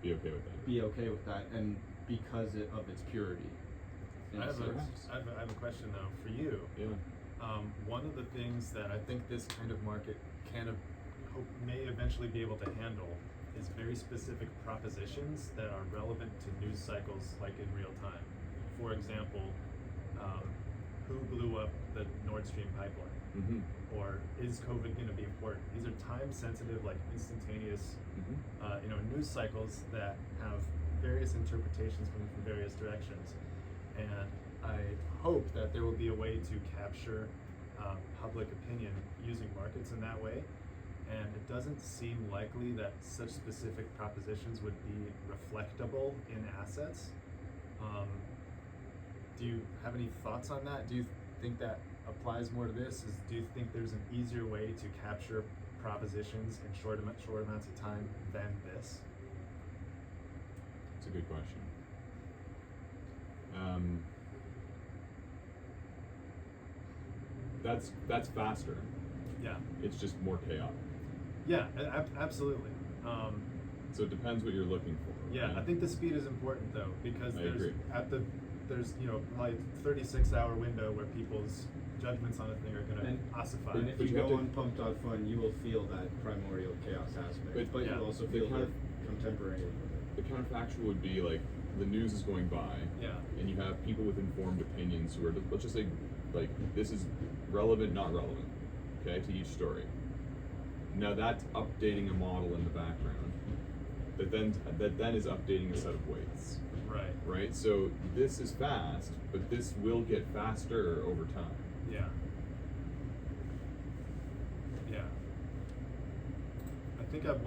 Be okay with that. be okay with that, and because of its purity. in I a have, sense. I have a question though for you. Yeah. One of the things that I think this kind of market may eventually be able to handle is very specific propositions that are relevant to news cycles, like in real time. For example, who blew up the Nord Stream pipeline? Mm-hmm. Or is COVID going to be important? These are time-sensitive, like instantaneous, Mm-hmm. news cycles that have various interpretations coming from various directions. And I hope that there will be a way to capture public opinion using markets in that way. And it doesn't seem likely that such specific propositions would be reflectable in assets. Do you have any thoughts on that? Do you think that applies more to this? Do you think there's an easier way to capture propositions in short amounts of time than this? It's a good question. That's faster. Yeah. It's just more chaotic. Yeah, absolutely. So it depends what you're looking for. Yeah, right? I think the speed is important though, because I agree. there's probably 36-hour window where people's judgments on a thing are going to ossify. And if But you you have go to- on Pump.Fun, you will feel that primordial chaos aspect, but yeah, you'll also the feel kind the of- contemporary. The counterfactual would be like the news is going by, Yeah. and you have people with informed opinions who are, let's just say, like, this is relevant, not relevant, okay, to each story. Now that's updating a model in the background that then is updating a set of weights, Right. right? So this is fast, but this will get faster over time. Yeah. Yeah. I think I would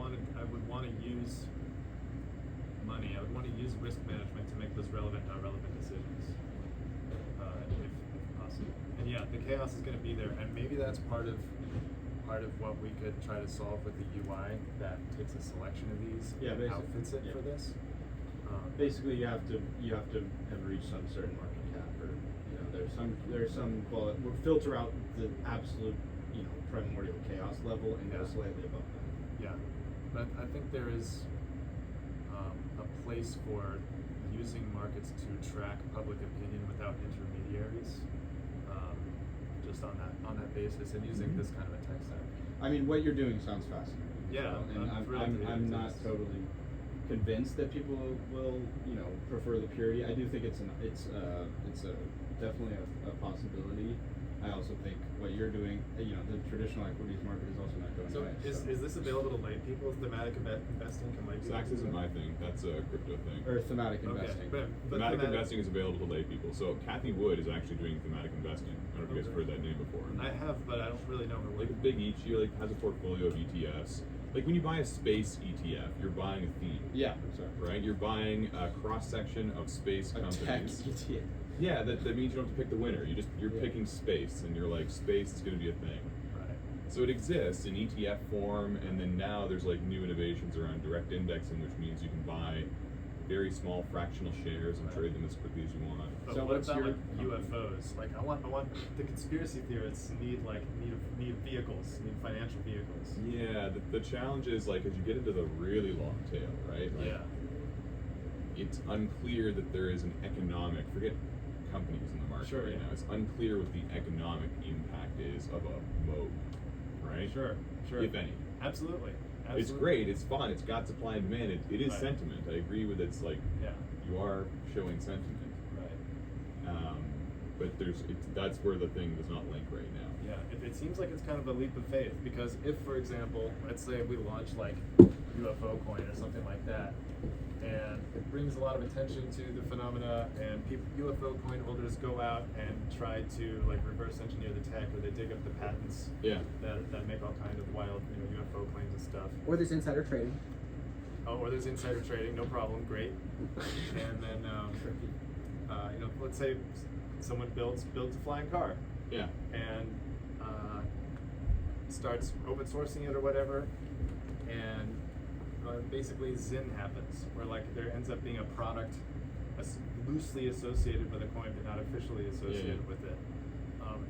want to use money. I would want to use risk management to make those relevant, not relevant decisions, if possible. And yeah, the chaos is going to be there, and maybe that's part of what we could try to solve with the UI that takes a selection of these, Yeah, and basic- outfits it yeah. for this. Basically, you have to have reached some certain market cap, or there's some quality. We'll filter out the absolute primordial chaos level and go Yeah. slightly above that. Yeah, but I think there is a place for using markets to track public opinion without intermediaries, just on that basis, and using Mhm. this kind of a tech stack. I mean, what you're doing sounds fascinating. Yeah, So, and I'm thrilled to hear I'm it not exists. totally convinced that people will prefer the purity. I do think it's definitely a possibility. I also think what you're doing, the traditional equities market is also not going So away. is this available to lay people? Is thematic investing can lay people? Stacks isn't my thing. That's a crypto thing. or thematic Okay, investing. but Thematic investing is available to lay people. So Kathy Wood is actually doing thematic investing. I don't know if you guys have Okay. heard that name before. I have, but I don't really know her Like a work. big she like has a portfolio of ETFs. Like when you buy a space ETF, you're buying a theme. Yeah, sorry. Right? You're buying a cross section of space A tech companies. ETF. Yeah, that means you don't have to pick the winner. You're Yeah. picking space, and you're like, space is going to be a thing. Right. So it exists in ETF form, and then now there's like new innovations around direct indexing, which means you can buy very small fractional shares and Right. trade them as quickly as you want. But So what what's about your- like UFOs? Like I want the conspiracy theorists need vehicles, need financial vehicles. Yeah, the challenge is like as you get into the really long tail, right? Like, Yeah. it's unclear that there is an economic, forget companies in the market Sure, right yeah. now, it's unclear what the economic impact is of a mode, right? Sure. If any. Absolutely. It's great, it's fun, it's got supply and demand, it is Right. sentiment. I agree with it's like, Yeah. you are showing sentiment. Right. But that's where the thing does not link right now. Yeah, it seems like it's kind of a leap of faith, because if, for example, let's say we launch like UFO coin or something like that, and it brings a lot of attention to the phenomena, and UFO coin holders go out and try to like reverse engineer the tech, or they dig up the patents Yeah. that make all kind of wild, UFO claims and stuff. Or there's insider trading. Oh, or there's insider trading, no problem, great. And then, let's say someone builds a flying car, Yeah. and starts open sourcing it or whatever, and basically Zin happens, where like there ends up being a product loosely associated with a coin, but not officially associated Yeah. with it.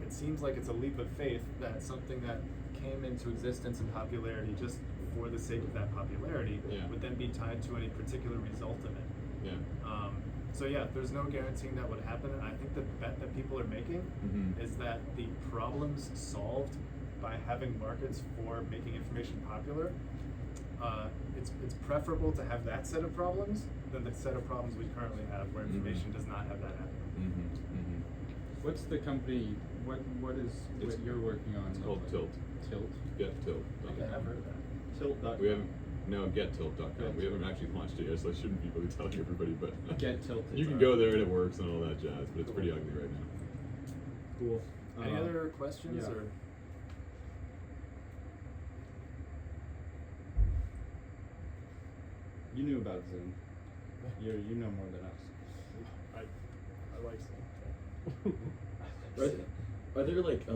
It seems like it's a leap of faith that something that came into existence and popularity just for the sake of that popularity Yeah. would then be tied to any particular result of it. Yeah. So yeah, there's no guaranteeing that would happen, and I think the bet that people are making Mhm. is that the problems solved by having markets for making information popular, it's preferable to have that set of problems than the set of problems we currently have, where information does not have that happening. What's the company? What is It's- what you're working on? It's called Tilt. Tilt. Get Tilt. I think I've heard of that. Tilt.com. We haven't. No, gettilt.com. We haven't actually launched it yet, so I shouldn't be really telling everybody. But Get Tilt. you can go there and it works and all that jazz. But it's pretty ugly right now. Cool. Any other questions yeah. or? You knew about Zin. You know more than us. I like some. Are there like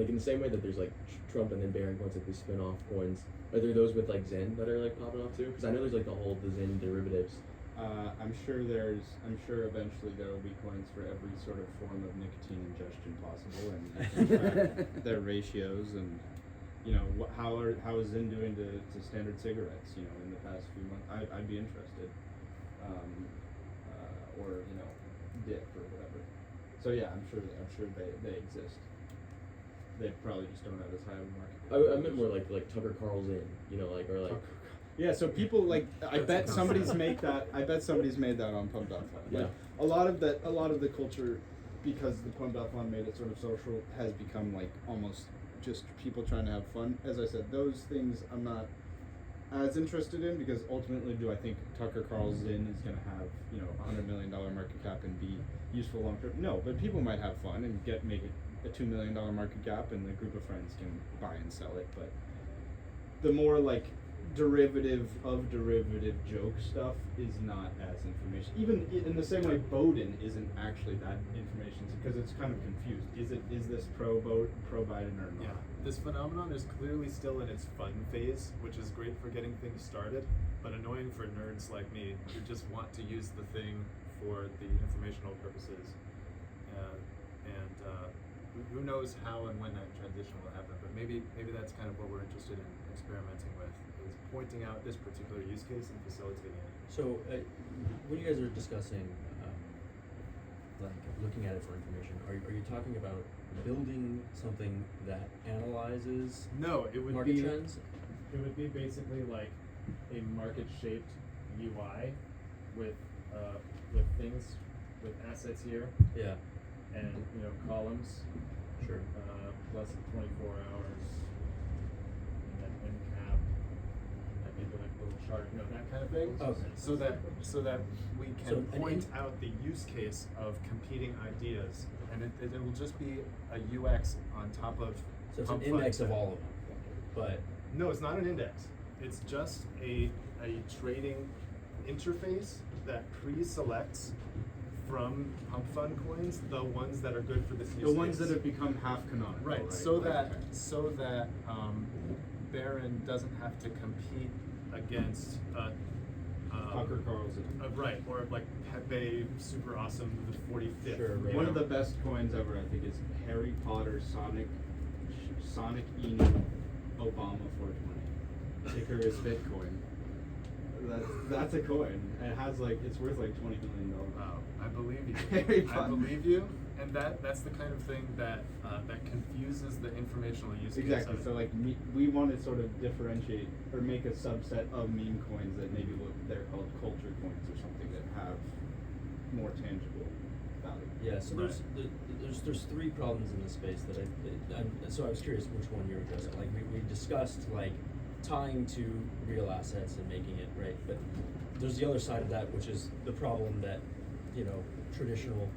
in the same way that there's like Trump and then Barron coins, like these spin-off coins, are there those with like Zen that are like popping off too? Because I know there's like the Zen derivatives. I'm sure eventually there will be coins for every sort of form of nicotine ingestion possible, and you can track their ratios, and how is Zin doing to standard cigarettes? In the past few months, I'd be interested, or dip or whatever. So yeah, I'm sure they exist. They probably just don't have as high of a market. I meant more like Tucker Carlson, or like. Yeah, so people I bet somebody's made that. I bet somebody's made that on Pump.fun. Yeah. A lot of the culture, because the Pump.fun made it sort of social, has become like almost just people trying to have fun. As I said, those things I'm not as interested in, because ultimately, do I think Tucker Carlson is going to have $100 million market cap and be useful long term? No, but people might have fun and make it a $2 million market cap, and a group of friends can buy and sell it. But the more like derivative joke stuff is not as information. Even in the same way, Bowden isn't actually that information, because it's kind of confused. Is this pro Biden or not? Yeah, this phenomenon is clearly still in its fun phase, which is great for getting things started, but annoying for nerds like me who just want to use the thing for the informational purposes. Who knows how and when that transition will happen, but maybe that's kind of what we're interested in experimenting with, is pointing out this particular use case and facilitating it. So, when you guys are discussing, like looking at it for information, are you talking about building something that analyzes No, it would market be trends? It would be basically like a market-shaped UI with things, with assets here, Yeah, and columns, sure. plus 24 hours, and then end cap, and maybe like a little chart, that kind of thing. Okay. So that we So can an point out the use case of competing ideas, and it will just be a UX on top of. So it's an Pump Fund index of tech. all of them, but No, it's not an index. It's just a trading interface that pre-selects from Pump Fund coins the ones that are good for this use The ones case. that have become half canonical. Right, so that Barron doesn't have to compete against Tucker Carlson. right, or like Pepe Super Awesome the 45th. Sure, right. One of the best coins ever, I think, is Harry Potter Sonic Inu Obama 420. Ticker is Bitcoin. That's a coin. And it has like it's worth like $20 million. Wow, I believe Very you. I fun. believe you, and that's the kind of thing that that confuses the informational use case. Exactly. of it. So like we want to sort of differentiate or make a subset of meme coins that maybe they're called culture coins or something that have more tangible value. Yeah, so Right. there's three problems in this space that so I was curious which one you're addressing. Like we discussed like tying to real assets and making it right, but there's the other side of that, which is the problem that traditional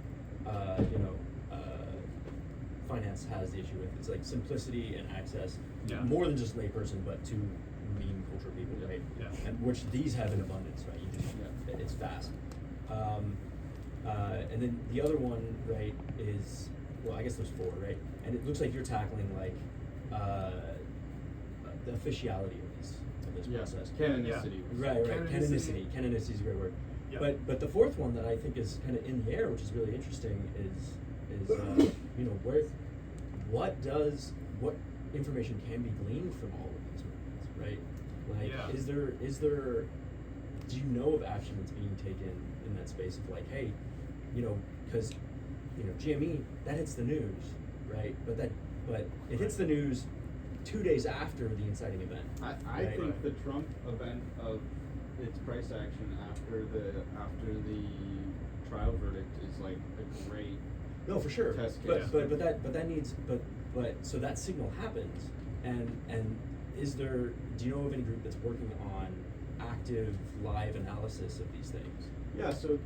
finance has the issue with. It's like simplicity and access, Yeah. more than just layperson, but to meme culture people, right? Yeah. And which these have in abundance, right? You just it's fast. And then the other one, right, is, well, I guess there's four, right? And it looks like you're tackling like the officiality of this process. Canonicity. Right. Canonicity. Canonicity is a great word. Yeah. But the fourth one that I think is kind of in the air, which is really interesting, is what information can be gleaned from all of these movements, right? Like, Yeah. is there do you know of action that's being taken in that space of like, hey, because GME that hits the news, right? But it hits the news 2 days after the inciting event. I right? think the Trump event of its price action after the trial verdict is like a great No, for sure. test But case. but that needs but so that signal happens, and is there, do you know of any group that's working on active live analysis of these things? Yeah, so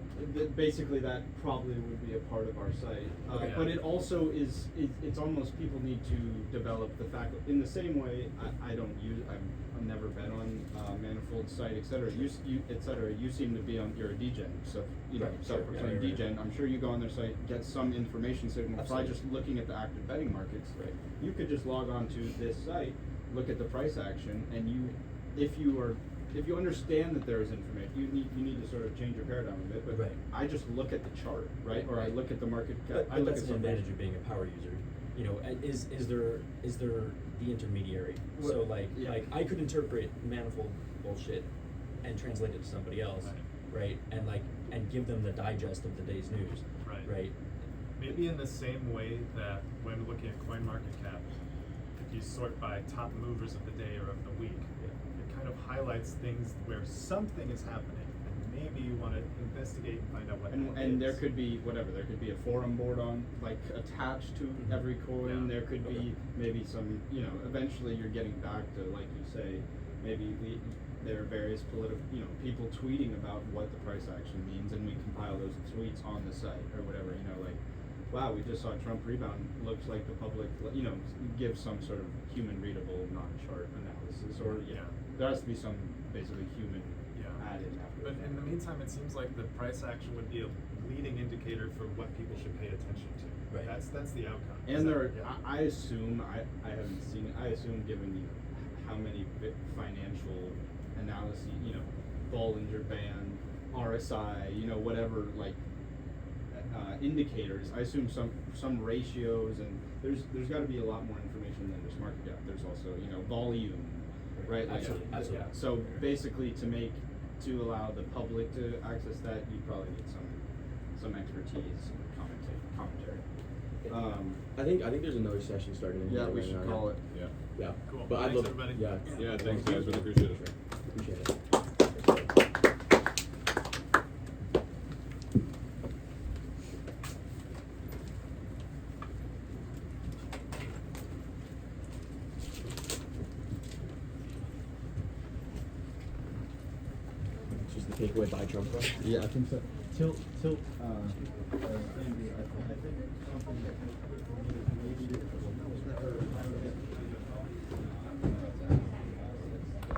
basically that probably would be a part of our site. Okay. But it also it's almost people need to develop the fact, in the same way I've never been on Manifold site, etc. You seem to be on, you're a DGen, so Right, self-proclaimed sure. Yeah, DGen. I'm sure you go on their site, get some information signal by Absolutely. just looking at the active betting markets. Right. You could just log on to this site, look at the price action, and if you understand that there is information, you need to sort of change your paradigm a bit. But Right. I just look at the chart, right? Or I look at the market cap. But that's an advantage of being a power user. Is there the intermediary? Well, So like yeah. like I could interpret manifold bullshit and translate it to somebody else, right? And give them the digest of the day's news, Right. right? Maybe in the same way that when looking at CoinMarketCap, if you sort by top movers of the day or of the week, it kind of highlights things where something is happening, and maybe you want to investigate and find out what that And there is. could be whatever. There could be a forum board on, like, attached to Mhm. every coin. Yeah. There could be maybe some, eventually you're getting back to, like you say, maybe there are various people tweeting about what the price action means, and we compile those tweets on the site or whatever. Like, wow, we just saw Trump rebound. Looks like the public, give some sort of human readable non-chart analysis, or there has to be some basically human added after. But in the meantime, it seems like the price action would be a leading indicator for what people should pay attention to. Right. That's the outcome. And Is that- there, yeah. I assume, I haven't seen, I assume given, how many financial analysis, Bollinger Band, RSI, whatever, indicators, I assume some ratios, and there's gotta be a lot more information than just market cap. There's also, volume, right? Absolutely, absolutely. So basically to allow the public to access that, you probably need some expertise and commentary. I think there's another session starting in Yeah, here we right should now, call it. Yeah. Yeah. Cool. But I'd Thanks, love, everybody. yeah. Yeah, thanks guys, really appreciate it. Appreciate it. It's just the takeaway by Trump card. Yeah, I think so. Andrew, I think something that maybe